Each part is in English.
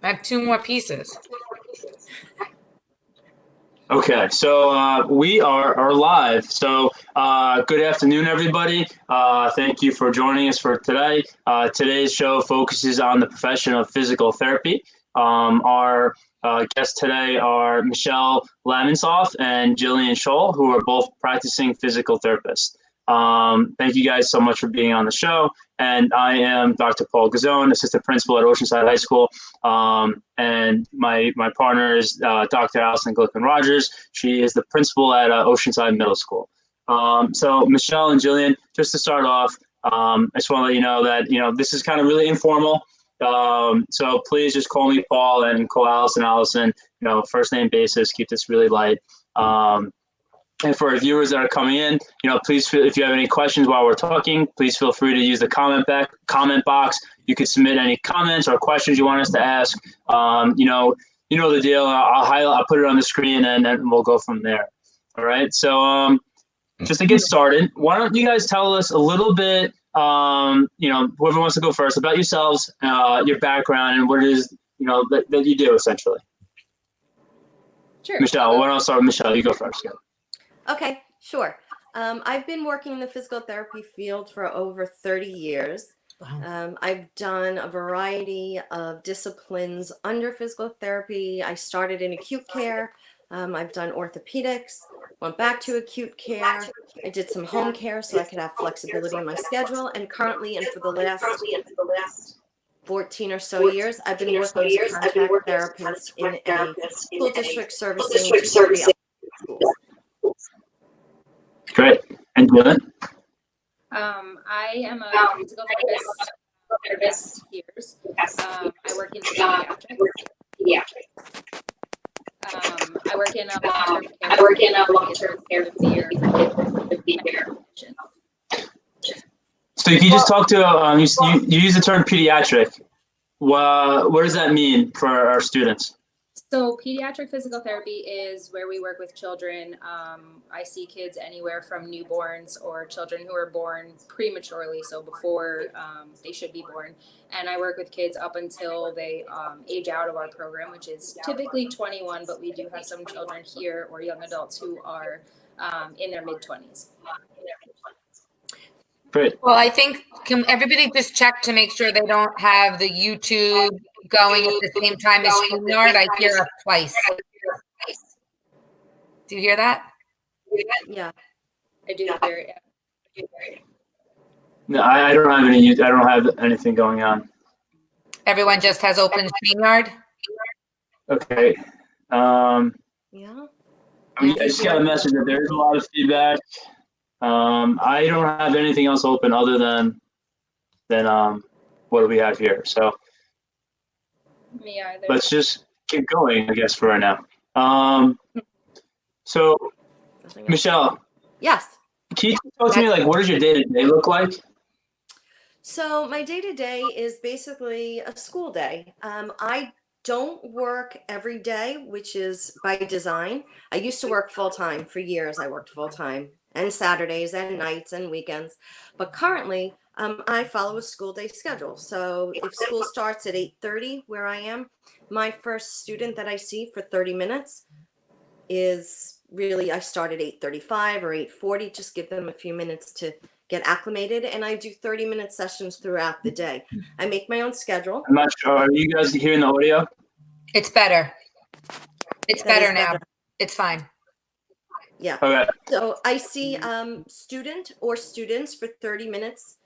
I have two more pieces. Okay, so we are live. So good afternoon, everybody. Thank you for joining us for today. Today's show focuses on the profession of physical therapy. Our guests today are Michelle Lamonsoff and Jillian Scholl, who are both practicing physical therapists. Thank you guys so much for being on the show. And I am Dr. Paul Gazzone, assistant principal at Oceanside High School. And my partner is Dr. Allison Glickman-Rogers. She is the principal at Oceanside Middle School. So Michelle and Jillian, just to start off, I just want to let you know that, this is kind of really informal. So please just call me Paul and call Allison, first name basis, keep this really light. And for our viewers that are coming in, please feel, if you have any questions while we're talking, please feel free to use the comment box. You can submit any comments or questions you want us to ask. You know the deal. I'll put it on the screen and then we'll go from there. All right. So just to get started, why don't you guys tell us a little bit, whoever wants to go first, about yourselves, your background, and what it is, that you do essentially. Sure. Michelle, why don't I start with Michelle? You go first. Yeah. Okay, sure. I've been working in the physical therapy field for over 30 years. Wow. I've done a variety of disciplines under physical therapy. I started in acute care. I've done orthopedics, went back to acute care. I did some home care so I could have flexibility in my schedule. And currently, and for the last 14 or so years, I've been working as a contact therapist in a school district servicing 2 to 3 schools. Great. And Jillian? I am a physical therapist for years. I work in pediatrics. I work in a long-term care So if you just talk to, you use the term pediatric. What does that mean for our students? So pediatric physical therapy is where we work with children. I see kids anywhere from newborns or children who are born prematurely, so before they should be born. And I work with kids up until they age out of our program, which is typically 21, but we do have some children here or young adults who are in their mid-20s. Great. Well, I think, can everybody just check to make sure they don't have the YouTube going at the same time as StreamYard? I hear it twice. Do you hear that? Yeah. I do hear it. No, I don't have any. I don't have anything going on. Everyone just has open StreamYard? Okay. Yeah. I just got a message that there's a lot of feedback. I don't have anything else open other than what do we have here? So Me either. let's just keep going, I guess, for right now. So Michelle. Yes. Can you talk to me, what does your day-to-day look like? So my day-to-day is basically a school day. I don't work every day, which is by design. I used to work full-time for years. I worked full-time and Saturdays and nights and weekends. But currently, I follow a school day schedule. So if school starts at 8:30 where I am, my first student that I see for 30 minutes is really, I start at 8:35 or 8:40, just give them a few minutes to get acclimated. And I do 30-minute sessions throughout the day. I make my own schedule. I'm not sure. Are you guys hearing the audio? It's better. It's That is better now. better. It's fine. Yeah. Okay. So I see student or students for 30 minutes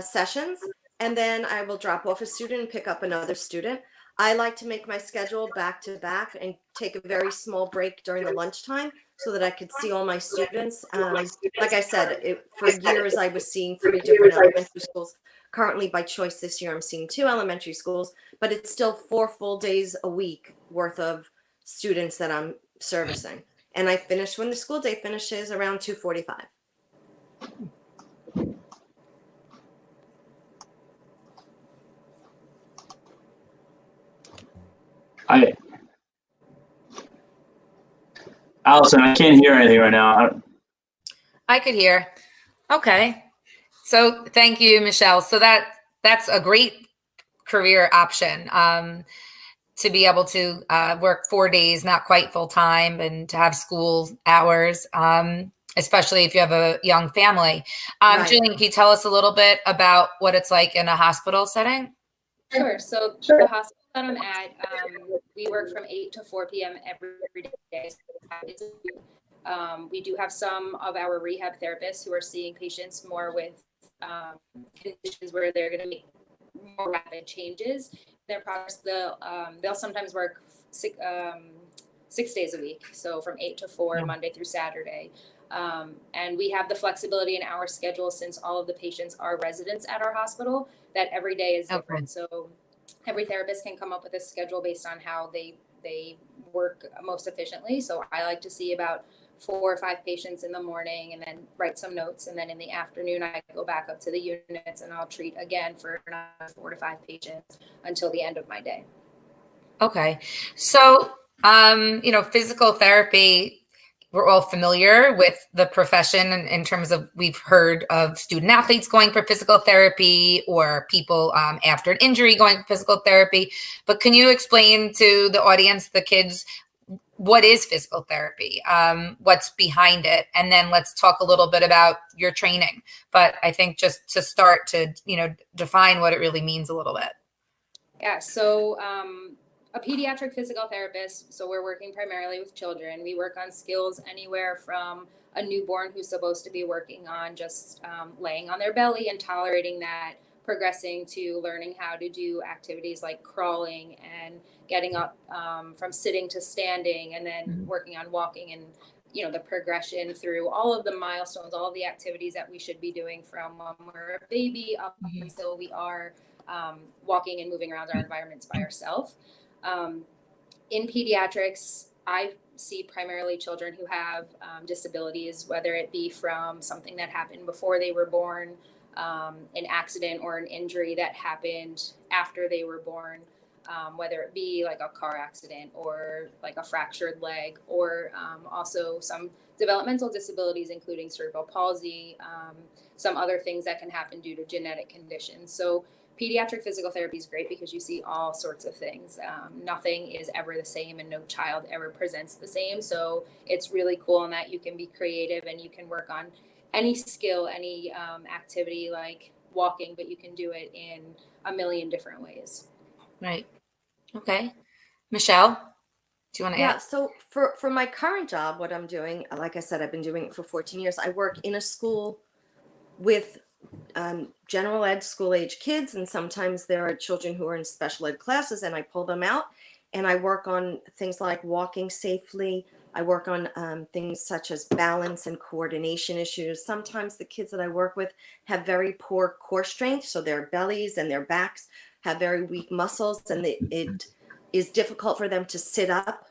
sessions, and then I will drop off a student and pick up another student. I like to make my schedule back to back and take a very small break during the lunchtime so that I could see all my students. Like I said, for years I was seeing 3 different elementary schools. Currently, by choice this year, I'm seeing 2 elementary schools, but it's still 4 full days a week worth of students that I'm servicing. And I finish when the school day finishes around 2:45. Allison, I can't hear anything right now. I could hear. Okay. So thank you, Michelle. So that's a great career option. to be able to work 4 days, not quite full time, and to have school hours, especially if you have a young family. Right. Jillian, can you tell us a little bit about what it's like in a hospital setting? Sure. So the hospital that I'm at, we work from 8 to 4 p.m. every day. We do have some of our rehab therapists who are seeing patients more with conditions where they're going to make more rapid changes. Their progress, they'll sometimes work 6 days a week, so from 8 to 4, Monday through Saturday. And we have the flexibility in our schedule, since all of the patients are residents at our hospital, that every day is different. Okay. So every therapist can come up with a schedule based on how they work most efficiently. So I like to see about 4 or 5 patients in the morning and then write some notes. And then in the afternoon, I go back up to the units and I'll treat again for another 4 to 5 patients until the end of my day. Okay. So, physical therapy, we're all familiar with the profession in terms of, we've heard of student athletes going for physical therapy, or people after an injury going for physical therapy. But can you explain to the audience, the kids, what is physical therapy? What's behind it? And then let's talk a little bit about your training. But I think just to start to, define what it really means a little bit. Yeah. So, a pediatric physical therapist, so we're working primarily with children. We work on skills anywhere from a newborn who's supposed to be working on just laying on their belly and tolerating that, progressing to learning how to do activities like crawling and getting up from sitting to standing, and then working on walking, and the progression through all of the milestones, all of the activities that we should be doing from when we're a baby up until we are walking and moving around our environments by ourselves. In pediatrics, I see primarily children who have disabilities, whether it be from something that happened before they were born, an accident or an injury that happened after they were born, whether it be like a car accident or like a fractured leg, or also some developmental disabilities, including cerebral palsy, some other things that can happen due to genetic conditions. So pediatric physical therapy is great because you see all sorts of things. Nothing is ever the same, and no child ever presents the same. So it's really cool in that you can be creative and you can work on any skill, any activity like walking, but you can do it in a million different ways. Right. Okay. Michelle, do you want to add? Yeah, so for my current job, what I'm doing, like I said, I've been doing it for 14 years. I work in a school with general ed school age kids, and sometimes there are children who are in special ed classes, and I pull them out and I work on things like walking safely. I work on things such as balance and coordination issues. Sometimes the kids that I work with have very poor core strength, so their bellies and their backs have very weak muscles, and it is difficult for them to sit up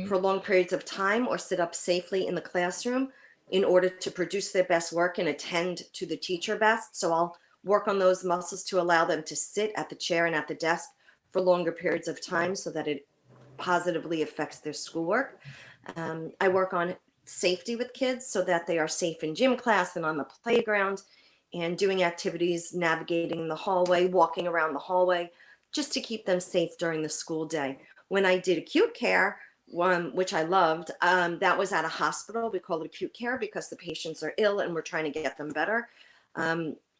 for long periods of time or sit up safely in the classroom in order to produce their best work and attend to the teacher best. So I'll work on those muscles to allow them to sit at the chair and at the desk for longer periods of time so that it positively affects their schoolwork. I work on safety with kids so that they are safe in gym class and on the playground, and doing activities, navigating the hallway, walking around the hallway, just to keep them safe during the school day. When I did acute care, which I loved, that was at a hospital. We call it acute care because the patients are ill and we're trying to get them better.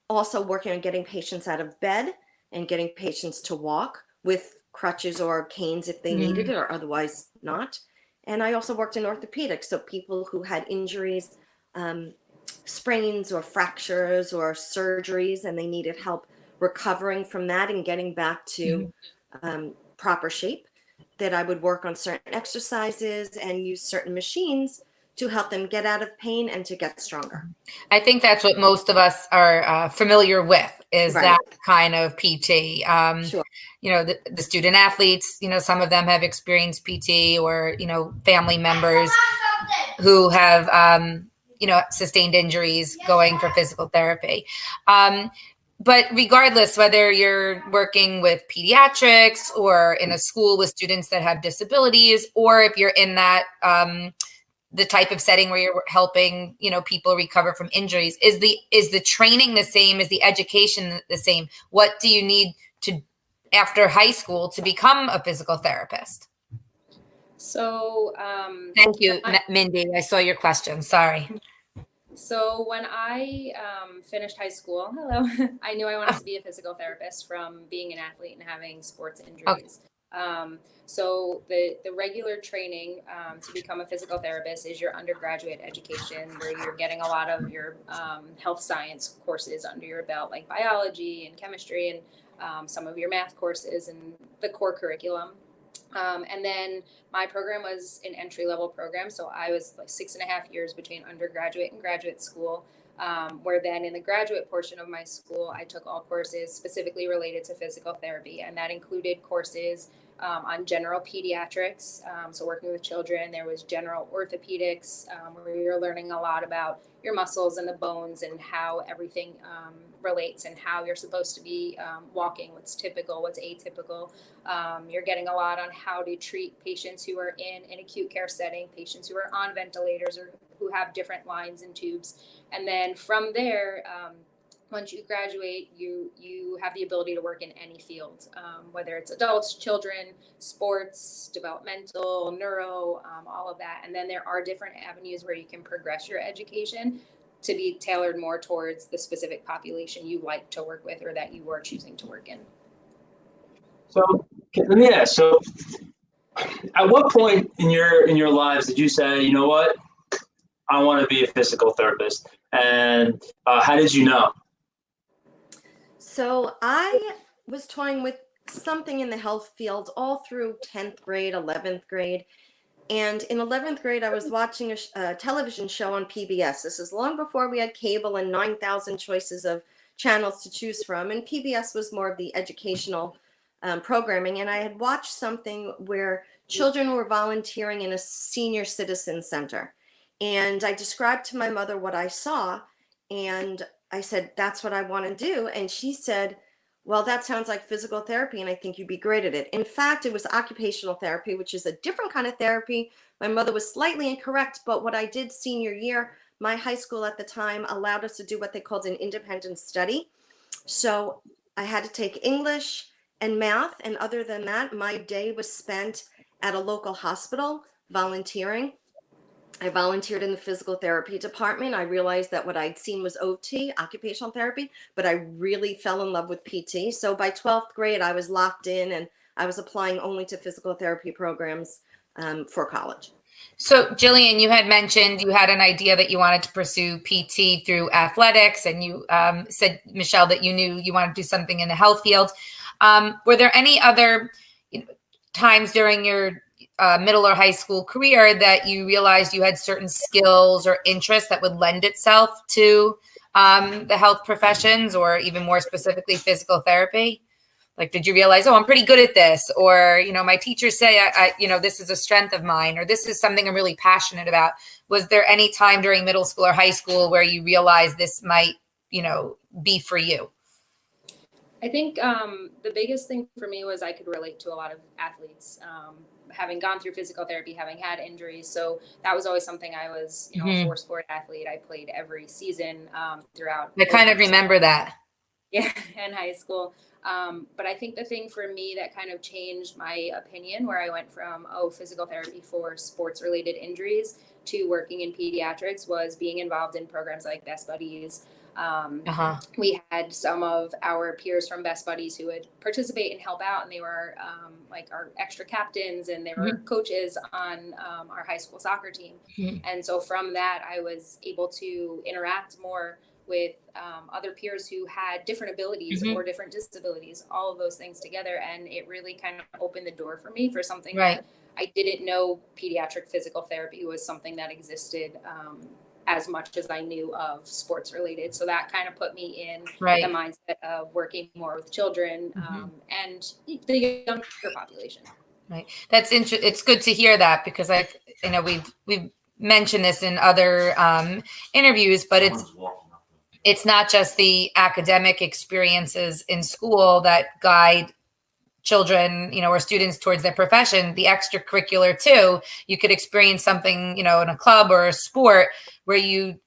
Also working on getting patients out of bed and getting patients to walk with crutches or canes if they needed it, or otherwise not. And I also worked in orthopedics, so people who had injuries, sprains or fractures or surgeries, and they needed help recovering from that and getting back to proper shape, that I would work on certain exercises and use certain machines to help them get out of pain and to get stronger. I think that's what most of us are familiar with, is Right. that kind of PT. Sure. The student athletes, some of them have experienced PT, or, family members who have, sustained injuries going for physical therapy. But regardless, whether you're working with pediatrics or in a school with students that have disabilities, or if you're in that, the type of setting where you're helping, people recover from injuries, is the training the same? Is the education the same? What do you need to after high school to become a physical therapist? So, Thank you, Mindy. I saw your question. Sorry. So when I finished high school, hello, I knew I wanted to be a physical therapist from being an athlete and having sports injuries. So the regular training to become a physical therapist is your undergraduate education, where you're getting a lot of your health science courses under your belt, like biology and chemistry, and some of your math courses and the core curriculum. And then my program was an entry-level program, so I was like 6.5 years between undergraduate and graduate school, where then in the graduate portion of my school, I took all courses specifically related to physical therapy, and that included courses on general pediatrics, so working with children. There was general orthopedics, where you're learning a lot about your muscles and the bones and how everything relates and how you're supposed to be walking, what's typical, what's atypical. You're getting a lot on how to treat patients who are in an acute care setting, patients who are on ventilators or who have different lines and tubes. And then from there, once you graduate, you have the ability to work in any field, whether it's adults, children, sports, developmental, neuro, all of that. And then there are different avenues where you can progress your education to be tailored more towards the specific population you like to work with or that you are choosing to work in. So let me ask. So, at what point in your lives did you say, you know what, I want to be a physical therapist? And how did you know? So I was toying with something in the health field all through 10th grade, 11th grade. And in 11th grade, I was watching a television show on PBS. This is long before we had cable and 9,000 choices of channels to choose from. And PBS was more of the educational programming. And I had watched something where children were volunteering in a senior citizen center. And I described to my mother what I saw. And I said, that's what I want to do. And she said, well, that sounds like physical therapy, and I think you'd be great at it. In fact, it was occupational therapy, which is a different kind of therapy. My mother was slightly incorrect, but what I did senior year, my high school at the time allowed us to do what they called an independent study. So I had to take English and math, and other than that, my day was spent at a local hospital volunteering. I volunteered in the physical therapy department. I realized that what I'd seen was OT, occupational therapy, but I really fell in love with PT. So by 12th grade, I was locked in and I was applying only to physical therapy programs for college. So Jillian, you had mentioned you had an idea that you wanted to pursue PT through athletics, and you said, Michelle, that you knew you wanted to do something in the health field. Were there any other times during your middle or high school career that you realized you had certain skills or interests that would lend itself to the health professions, or even more specifically physical therapy? Like, did you realize, oh, I'm pretty good at this, or my teachers say I this is a strength of mine, or this is something I'm really passionate about? Was there any time during middle school or high school where you realized this might be for you? I think the biggest thing for me was I could relate to a lot of athletes, having gone through physical therapy, having had injuries. So that was always something I was, a 4-sport athlete. I played every season throughout. I kind of remember that. Yeah, in high school. But I think the thing for me that kind of changed my opinion, where I went from, physical therapy for sports related injuries to working in pediatrics, was being involved in programs like Best Buddies. We had some of our peers from Best Buddies who would participate and help out, and they were like our extra captains, and they were coaches on our high school soccer team. And so from that, I was able to interact more with other peers who had different abilities or different disabilities, all of those things together. And it really kind of opened the door for me for something that I didn't know. Pediatric physical therapy was something that existed as much as I knew of sports related. So that kind of put me in the mindset of working more with children and the younger population. Right. That's interesting. It's good to hear that, because we've mentioned this in other interviews, but it's not just the academic experiences in school that guide children, or students towards their profession. The extracurricular too. You could experience something, in a club or a sport where you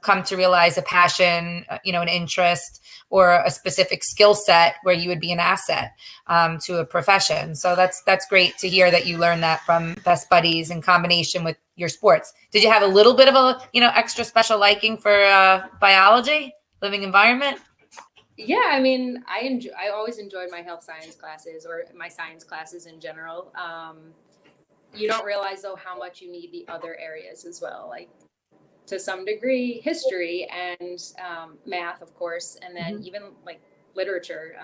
come to realize a passion, an interest, or a specific skill set where you would be an asset to a profession. So that's great to hear that you learned that from Best Buddies in combination with your sports. Did you have a little bit of a extra special liking for biology, living environment? Yeah, I mean, I always enjoyed my health science classes or my science classes in general. You don't realize though how much you need the other areas as well, like to some degree history and math, of course, and then even like literature.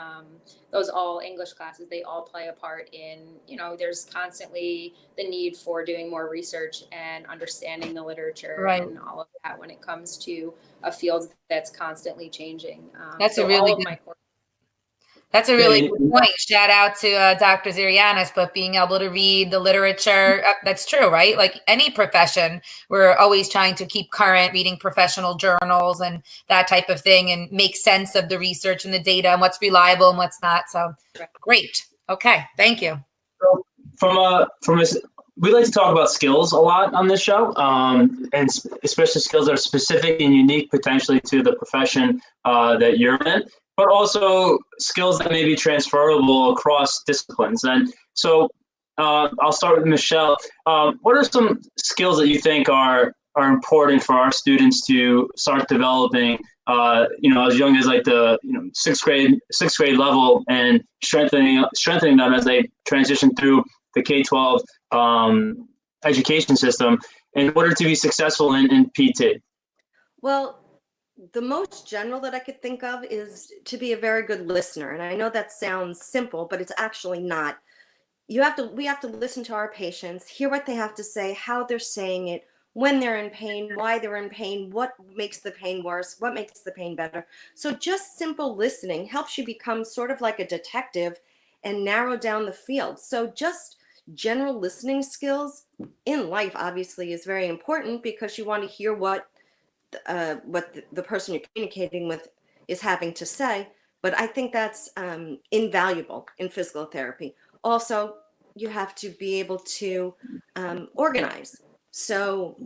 Those all English classes, they all play a part in, there's constantly the need for doing more research and understanding the literature Right. and all of that when it comes to a field that's constantly changing. That's so a really all of good my courses. That's a really good point. Shout out to Dr. Zirianis, but being able to read the literature, that's true, right? Like any profession, we're always trying to keep current, reading professional journals and that type of thing and make sense of the research and the data and what's reliable and what's not. So great. Okay. Thank you. We like to talk about skills a lot on this show, and especially skills that are specific and unique potentially to the profession that you're in, but also skills that may be transferable across disciplines. And so I'll start with Michelle. What are some skills that you think are important for our students to start developing, as young as like the sixth grade level, and strengthening them as they transition through the K-12 education system in order to be successful in PT? Well, the most general that I could think of is to be a very good listener. And I know that sounds simple, but it's actually not. We have to listen to our patients, hear what they have to say, how they're saying it, when they're in pain, why they're in pain, what makes the pain worse, what makes the pain better. So just simple listening helps you become sort of like a detective and narrow down the field. So just general listening skills in life obviously is very important, because you want to hear what the person you're communicating with is having to say. But I think that's invaluable in physical therapy. Also, you have to be able to organize. So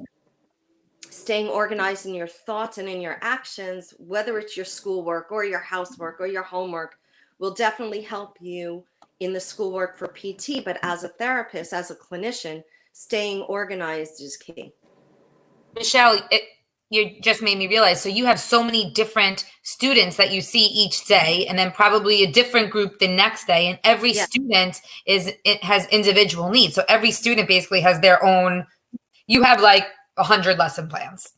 staying organized in your thoughts and in your actions, whether it's your schoolwork or your housework or your homework, will definitely help you in the schoolwork for PT. But as a therapist, as a clinician, staying organized is key. Michelle, you just made me realize, so you have so many different students that you see each day, and then probably a different group the next day, and every student has individual needs. So every student basically has their own. You have like 100 lesson plans.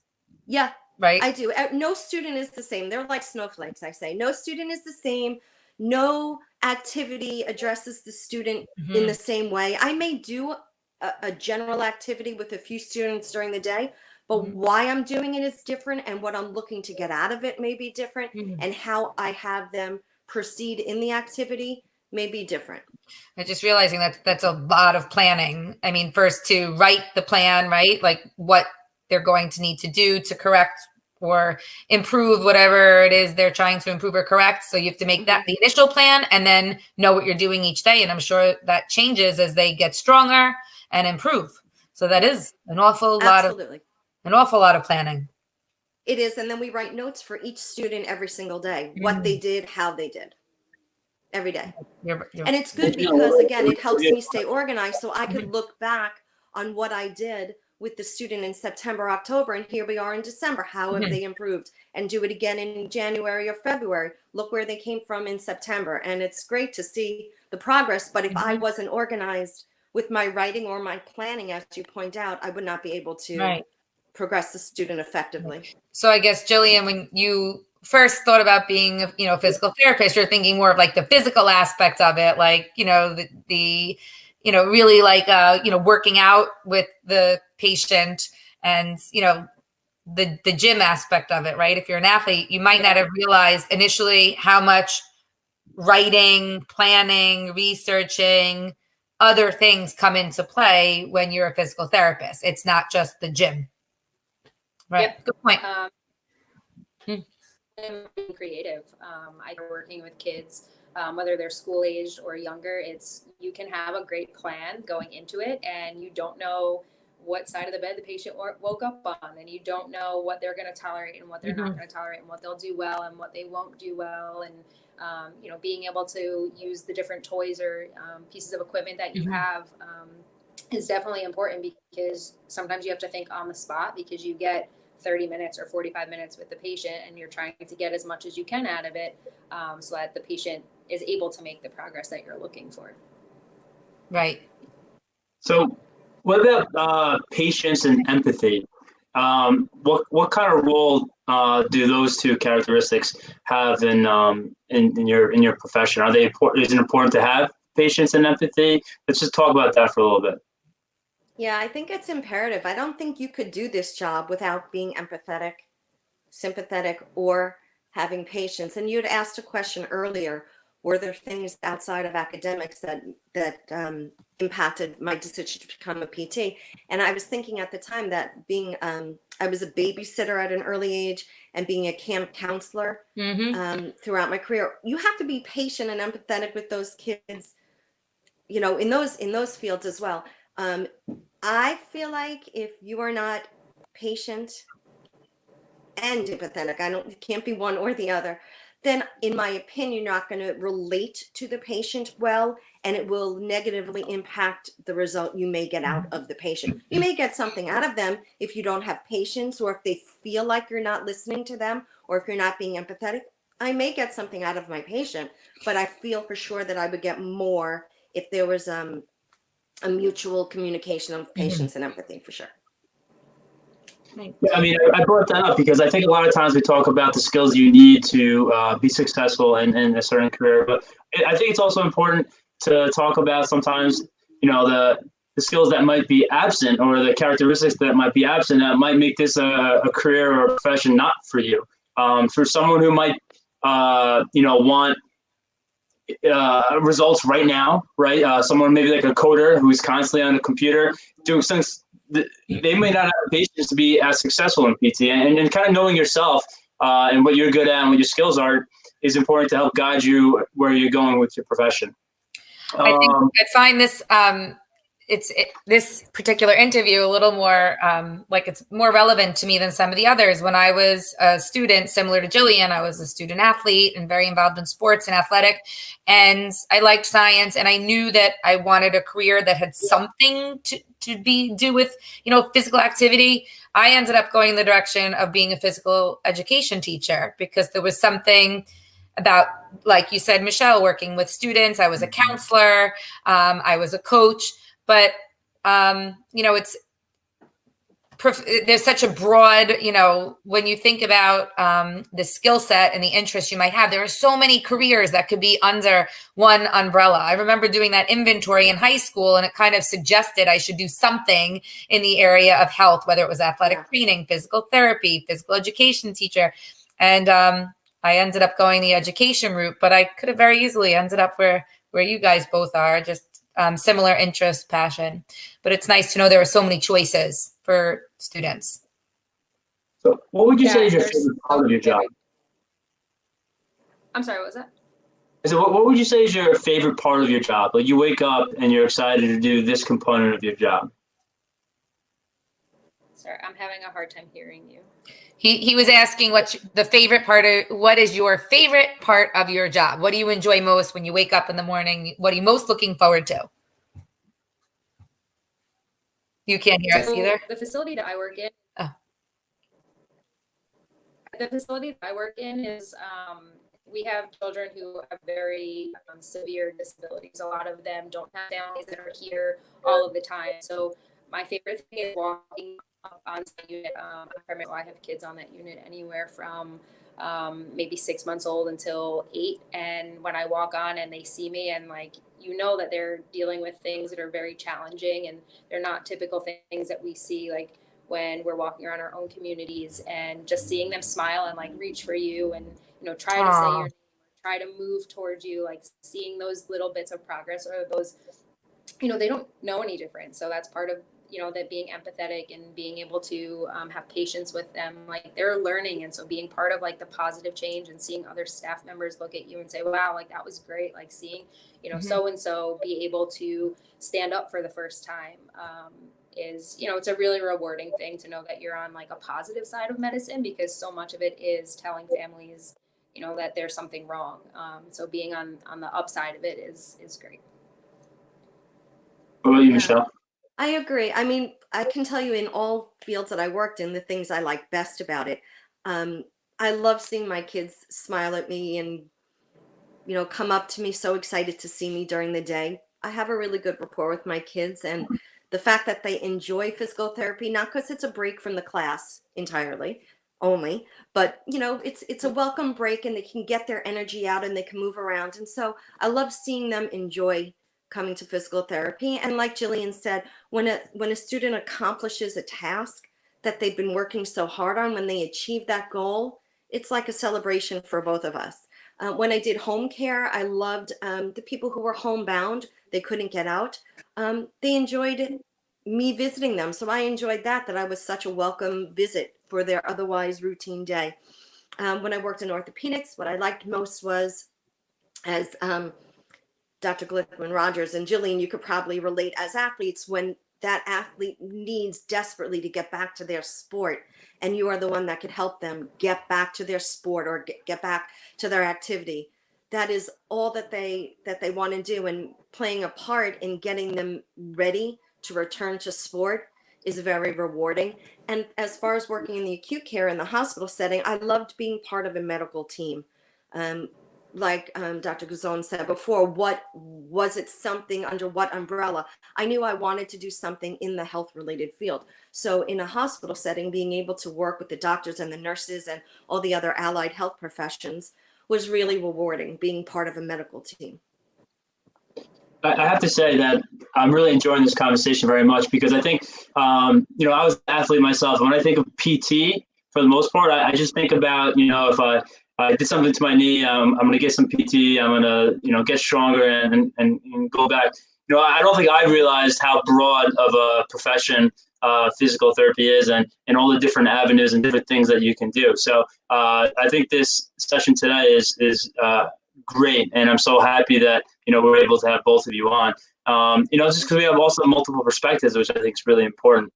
Yeah, right. I do. No student is the same. They're like snowflakes. I say no student is the same. No activity addresses the student in the same way. I may do a general activity with a few students during the day, but why I'm doing it is different, and what I'm looking to get out of it may be different, and how I have them proceed in the activity may be different. I'm just realizing that that's a lot of planning. I mean, first to write the plan, right? Like what they're going to need to do to correct or improve whatever it is they're trying to improve or correct. So you have to make that the initial plan and then know what you're doing each day. And I'm sure that changes as they get stronger and improve. So that is an awful lot of planning. It is. And then we write notes for each student every single day, what they did, how they did. Every day. And it's good because, again, it helps me stay organized, so I could look back on what I did with the student in September, October, and here we are in December. How have they improved? And do it again in January or February. Look where they came from in September. And it's great to see the progress. But if I wasn't organized with my writing or my planning, as you point out, I would not be able to progress the student effectively. So I guess, Jillian, when you first thought about being a physical therapist, you're thinking more of like the physical aspect of it, like the really like working out with the patient, and the gym aspect of it, right? If you're an athlete, you might not have realized initially how much writing, planning, researching, other things come into play when you're a physical therapist. It's not just the gym, right? Good point. Being creative. I working with kids, whether they're school aged or younger. You can have a great plan going into it, and you don't know what side of the bed the patient woke up on, and you don't know what they're going to tolerate and what they're not going to tolerate, and what they'll do well and what they won't do well. And being able to use the different toys or pieces of equipment that you have is definitely important, because sometimes you have to think on the spot, because you get 30 minutes or 45 minutes with the patient, and you're trying to get as much as you can out of it, so that the patient is able to make the progress that you're looking for. Right. So, what about patience and empathy? What kind of role do those two characteristics have in your profession? Are they important? Is it important to have patience and empathy? Let's just talk about that for a little bit. Yeah, I think it's imperative. I don't think you could do this job without being empathetic, sympathetic, or having patience. And you'd asked a question earlier, were there things outside of academics that impacted my decision to become a PT? And I was thinking at the time that being I was a babysitter at an early age, and being a camp counselor throughout my career, you have to be patient and empathetic with those kids, in those fields as well. I feel like if you are not patient and empathetic, it can't be one or the other, then in my opinion, you're not going to relate to the patient well, and it will negatively impact the result you may get out of the patient. You may get something out of them if you don't have patience, or if they feel like you're not listening to them, or if you're not being empathetic. I may get something out of my patient, but I feel for sure that I would get more if there was a mutual communication of patience and empathy, for sure. Yeah, I mean, I brought that up because I think a lot of times we talk about the skills you need to be successful in a certain career, but I think it's also important to talk about sometimes, the skills that might be absent, or the characteristics that might be absent that might make this a career or a profession not for you. For someone who might, want results right now, right? Someone maybe like a coder who's constantly on a computer doing something. They may not have patience to be as successful in PT, and kind of knowing yourself and what you're good at and what your skills are is important to help guide you where you're going with your profession. I find this this particular interview a little more like it's more relevant to me than some of the others. When I was a student, similar to Jillian, I was a student athlete and very involved in sports and athletic, and I liked science, and I knew that I wanted a career that had something to do with physical activity. I ended up going in the direction of being a physical education teacher, because there was something about, like you said, Michelle, working with students. I was a counselor, I was a coach. But, there's such a broad, when you think about the skill set and the interests you might have, there are so many careers that could be under one umbrella. I remember doing that inventory in high school, and it kind of suggested I should do something in the area of health, whether it was athletic training, physical therapy, physical education teacher. And I ended up going the education route, but I could have very easily ended up where you guys both are, just similar interest, passion. But it's nice to know there are so many choices for students. So what would you say is your favorite part of your job? I'm sorry, what was that? So what would you say is your favorite part of your job? Like, you wake up and you're excited to do this component of your job. Sorry, I'm having a hard time hearing you. He was asking what is your favorite part of your job? What do you enjoy most when you wake up in the morning? What are you most looking forward to? You can't hear us either? The facility that I work in. Oh. The facility that I work in is we have children who have very severe disabilities. A lot of them don't have families that are here all of the time. So my favorite thing is walking on the unit. I have kids on that unit anywhere from maybe 6 months old until 8. And when I walk on and they see me, and that they're dealing with things that are very challenging, and they're not typical things that we see when we're walking around our own communities, and just seeing them smile and reach for you and try to say your name, try to move towards you, seeing those little bits of progress, or those they don't know any different. So that's part of that being empathetic and being able to have patience with them. They're learning, and so being part of the positive change, and seeing other staff members look at you and say, wow, that was great, seeing so and so be able to stand up for the first time, is, it's a really rewarding thing to know that you're on like a positive side of medicine, because so much of it is telling families, that there's something wrong. So being on the upside of it is great. What about you, Yeah. Michelle? I agree. I mean, I can tell you in all fields that I worked in, the things I like best about it. Um, I love seeing my kids smile at me and, come up to me so excited to see me during the day. I have a really good rapport with my kids, and the fact that they enjoy physical therapy, not because it's a break from the class entirely only, but it's a welcome break and they can get their energy out and they can move around. And so I love seeing them enjoy coming to physical therapy. And like Jillian said, when a student accomplishes a task that they've been working so hard on, when they achieve that goal, it's like a celebration for both of us. When I did home care, I loved the people who were homebound. They couldn't get out. They enjoyed me visiting them. So I enjoyed that I was such a welcome visit for their otherwise routine day. When I worked in orthopedics, what I liked most was, as Dr. Glickman Rogers and Jillian, you could probably relate, as athletes, when that athlete needs desperately to get back to their sport, and you are the one that could help them get back to their sport or get back to their activity. That is all that they want to do, and playing a part in getting them ready to return to sport is very rewarding. And as far as working in the acute care in the hospital setting, I loved being part of a medical team. Like Dr. Guzon said before, what was it, something under what umbrella? I knew I wanted to do something in the health related field. So in a hospital setting, being able to work with the doctors and the nurses and all the other allied health professions was really rewarding, being part of a medical team. I have to say that I'm really enjoying this conversation very much, because I think, I was an athlete myself. When I think of PT, for the most part, I just think about, if I did something to my knee, I'm going to get some PT, I'm going to, get stronger and go back. I don't think I realized how broad of a profession physical therapy is, and all the different avenues and different things that you can do. So I think this session today is great, and I'm so happy that we're able to have both of you on. Just because we have also multiple perspectives, which I think is really important.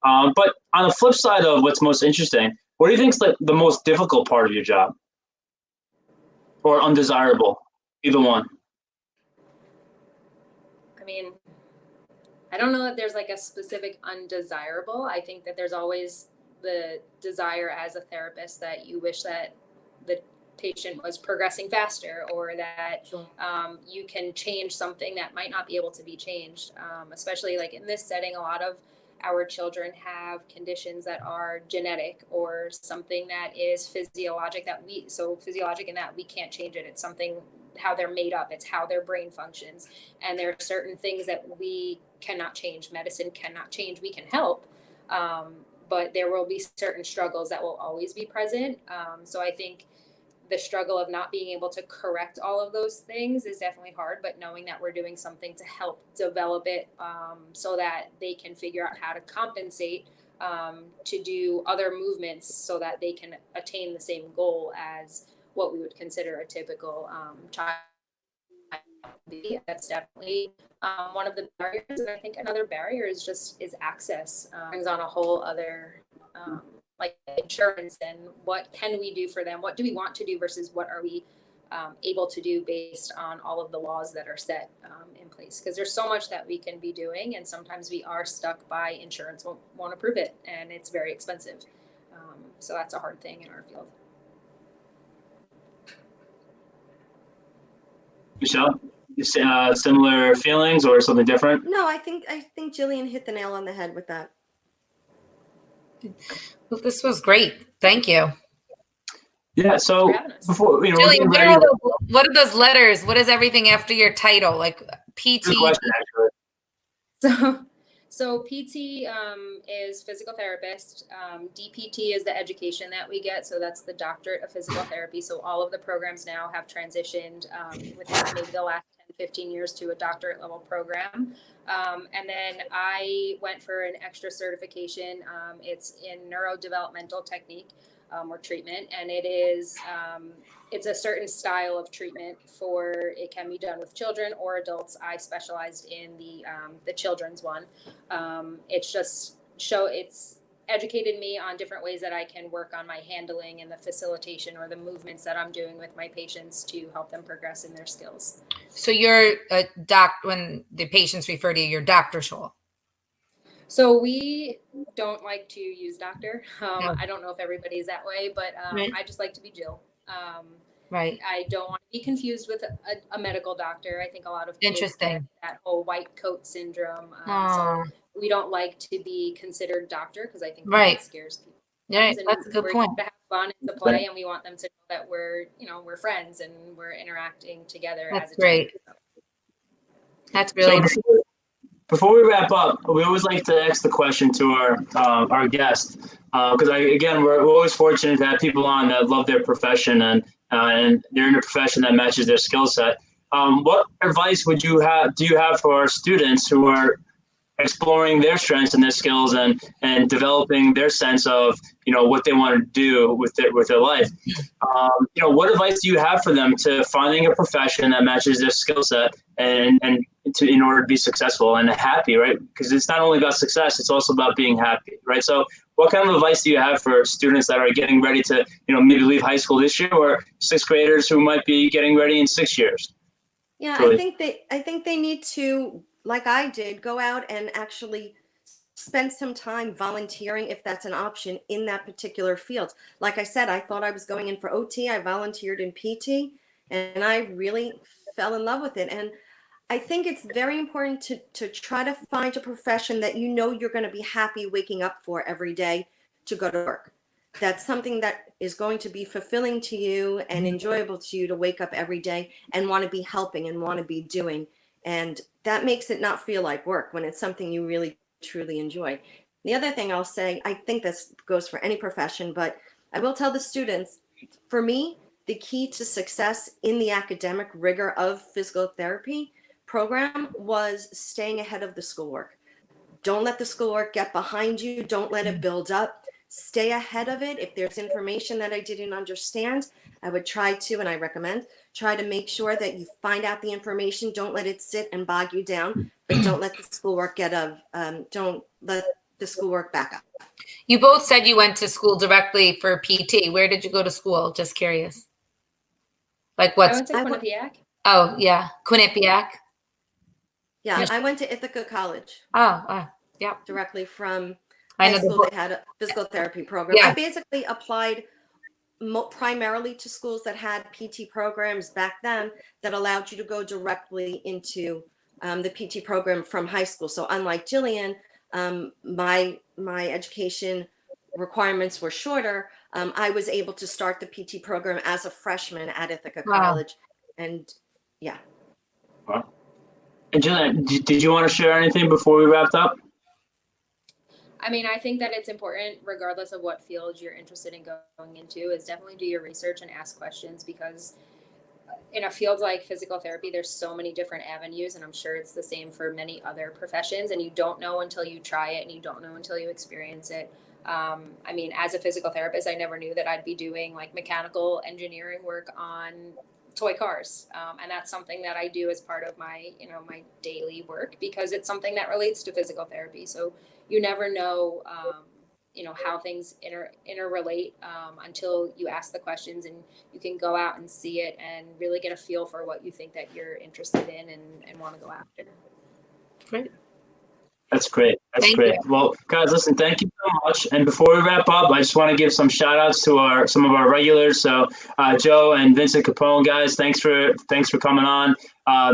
But on the flip side of what's most interesting, what do you think is the most difficult part of your job, or undesirable? Either one. I mean, I don't know that there's like a specific undesirable. I think that there's always the desire as a therapist that you wish that the patient was progressing faster, or that you can change something that might not be able to be changed. Especially like in this setting, a lot of our children have conditions that are genetic, or something that is physiologic in that we can't change it. It's something, how they're made up. It's how their brain functions. And there are certain things that we cannot change. Medicine cannot change. We can help. But there will be certain struggles that will always be present. So I think the struggle of not being able to correct all of those things is definitely hard, but knowing that we're doing something to help develop it, so that they can figure out how to compensate, to do other movements so that they can attain the same goal as what we would consider a typical child. That's definitely one of the barriers. And I think another barrier is access. Brings on a whole other like insurance, and what can we do for them? What do we want to do versus what are we able to do based on all of the laws that are set in place? Because there's so much that we can be doing, and sometimes we are stuck by insurance won't approve it, and it's very expensive. So that's a hard thing in our field. Michelle, similar feelings or something different? No, I think Jillian hit the nail on the head with that. Well, this was great. Thank you. Yeah. So before Jillian, what are those letters? What is everything after your title? Like PT? Good question, actually. So PT is physical therapist. DPT is the education that we get. So that's the doctorate of physical therapy. So all of the programs now have transitioned within maybe the last 10, 15 years to a doctorate level program. And then I went for an extra certification. It's in neurodevelopmental technique. or treatment, and it is it's a certain style of treatment for it can be done with children or adults. I specialized in the children's one. It's educated me on different ways that I can work on my handling and the facilitation or the movements that I'm doing with my patients to help them progress in their skills. So you're a when the patients refer to you, you're Dr. Scholl. So we don't like to use doctor. No. I don't know if everybody's that way, but Right. I just like to be Jill. Right. I don't want to be confused with a medical doctor. I think a lot of kids Interesting. get that whole white coat syndrome. Aw. So we don't like to be considered doctor because I think Right. that scares people. Right. And That's a good we're point. here to have fun and to play, and we want them to know that we're friends and we're interacting together That's as a great. team. That's really So before we wrap up, we always like to ask the question to our guest, because we're always fortunate to have people on that love their profession and they're in a profession that matches their skill set. What advice do you have for our students who are exploring their strengths and their skills and developing their sense of what they want to do with their life? What advice do you have for them to finding a profession that matches their skill set and in order to be successful and happy, right? Because it's not only about success, it's also about being happy, right? So what kind of advice do you have for students that are getting ready to maybe leave high school this year, or sixth graders who might be getting ready in 6 years? Yeah, Really? I think they need to, like I did, go out and actually spend some time volunteering if that's an option in that particular field. Like I said, I thought I was going in for OT. I volunteered in PT and I really fell in love with it. And I think it's very important to try to find a profession that you're going to be happy waking up for every day to go to work. That's something that is going to be fulfilling to you and enjoyable to you to wake up every day and want to be helping and want to be doing. And that makes it not feel like work when it's something you really truly enjoy. The other thing I'll say, I think this goes for any profession, but I will tell the students, for me, the key to success in the academic rigor of physical therapy program was staying ahead of the schoolwork. Don't let the schoolwork get behind you. Don't let it build up. Stay ahead of it. If there's information that I didn't understand, I would try to, and I recommend, try to make sure that you find out the information. Don't let it sit and bog you down, but don't let the schoolwork don't let the schoolwork back up. You both said you went to school directly for PT. Where did you go to school? Just curious. Like I what's? went to Quinnipiac. Oh yeah, Quinnipiac. Yeah, I went to Ithaca College Oh, yeah. directly from I high know school. They had a physical therapy program. Yeah. I basically applied primarily to schools that had PT programs back then that allowed you to go directly into the PT program from high school. So unlike Jillian, my education requirements were shorter. I was able to start the PT program as a freshman at Ithaca Wow. College, and yeah. Wow. And Jillian, did you want to share anything before we wrapped up? I mean, I think that it's important, regardless of what field you're interested in going into, is definitely do your research and ask questions, because in a field like physical therapy, there's so many different avenues, and I'm sure it's the same for many other professions, and you don't know until you try it, and you don't know until you experience it. I mean, as a physical therapist, I never knew that I'd be doing like mechanical engineering work on toy cars. And that's something that I do as part of my, my daily work, because it's something that relates to physical therapy. So you never know, how things interrelate until you ask the questions, and you can go out and see it and really get a feel for what you think that you're interested in and want to go after. Great. That's great. That's Thank great. you. Well, guys, listen, thank you so much. And before we wrap up, I just want to give some shout outs to some of our regulars. So Joe and Vincent Capone, guys, thanks for coming on.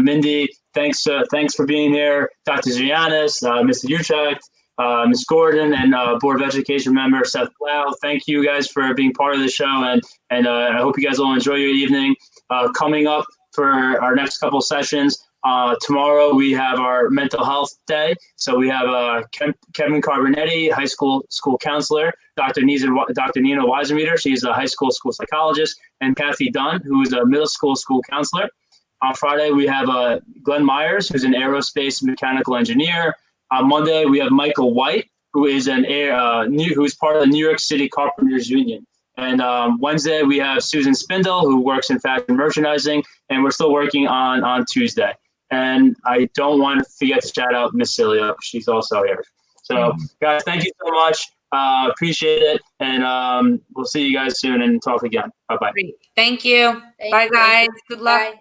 Mindy, thanks for being here. Dr. Giannis, Mr. Utrecht, Ms. Gordon, and Board of Education member Seth Blau. Thank you guys for being part of the show, and I hope you guys will enjoy your evening. Coming up for our next couple sessions, tomorrow we have our mental health day. So we have Kevin Carbonetti, high school counselor, Dr. Nina Weisenmeter, she's a high school psychologist, and Kathy Dunn, who is a middle school counselor. On Friday, we have Glenn Myers, who's an aerospace mechanical engineer. On Monday, we have Michael White, who is who's part of the New York City Carpenters Union. And Wednesday, we have Susan Spindle, who works in fashion merchandising, and we're still working on Tuesday. And I don't want to forget to shout out Miss Celia. She's also here. So, guys, thank you so much. Appreciate it. And we'll see you guys soon and talk again. Bye-bye. Great. Thank you. Thank Bye, you. guys. Good luck. Bye.